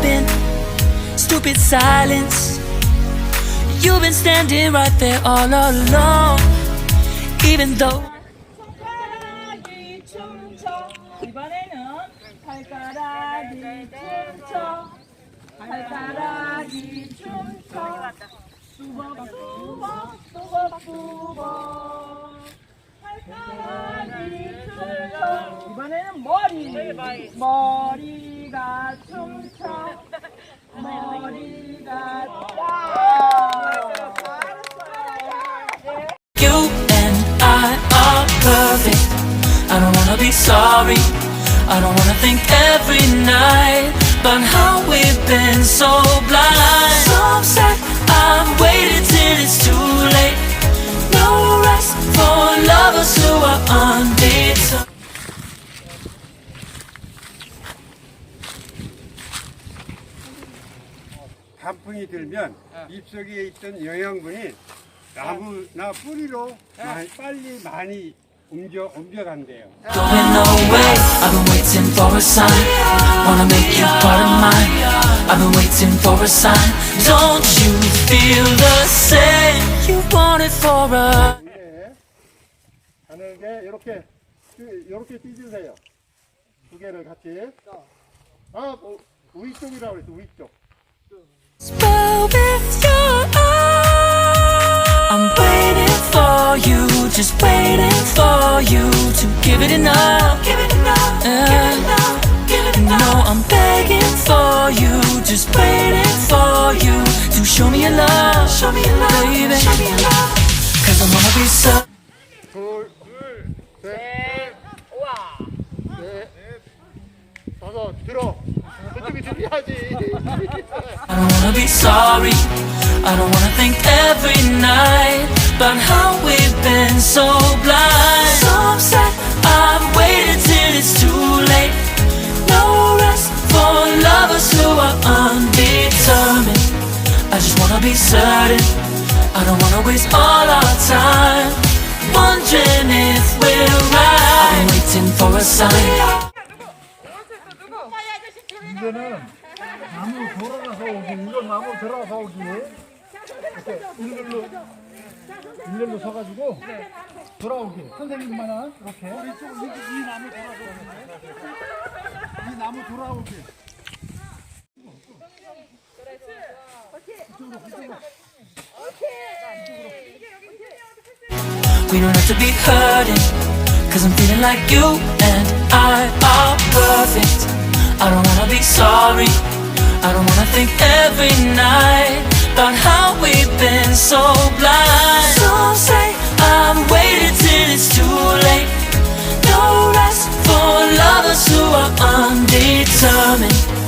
been stupid silence. You've been standing right there all along, even though. 손가락이 춤춰. 이번에는 발가락이 춤춰. 발가락이 춤춰. 뚜벅뚜벅 발가락이 춤춰. 이번에는 머리가 춤춰. 머리가 You and I are perfect. I don't wanna be sorry. I don't wanna think every night about how we've been so blind. So upset, I've waited till it's too late. No rest for lovers who are undetermined. 단풍이 들면 잎속에 있던 영양분이 나무나 뿌리로 빨리 많이 옮겨간대요. Going away, I've been waiting for a sign. Wanna make you part of mine. I've been waiting for a sign. Don't you feel the same? You want it for us. 가는 게 이렇게 찢으세요. 두 개를 같이. 우위 쪽이라고 그랬어. 우위 쪽. Spell with your eyes. I'm waiting for you, just waiting for you to give it enough. Give it enough. Give it enough. Give it enough. No, I'm begging for you, just waiting for you to show me your love. Show me your love, baby. Show me your love. 'Cause I wanna be so. 둘, 셋, 넷, 다섯, 들어. 그쪽이 들어야지. I don't wanna be sorry. I don't wanna think every night about how we've been so blind. So upset, I've waited till it's too late. No rest for lovers who are undetermined. I just wanna be certain. I don't wanna waste all our time wondering if we're right. I'm waiting for a sign. 이제는 나무 돌아가서 오기, 이거 나무 들어가서 오기. 이렇게 일렬로 서가지고 돌아오기. 선생님만은 이렇게. 이 나무 돌아서 이 나무 돌아오기. We don't have to be hurting, 'cause I'm feeling like you and I are perfect. I don't wanna be sorry. I don't wanna think every night about how we've been so blind.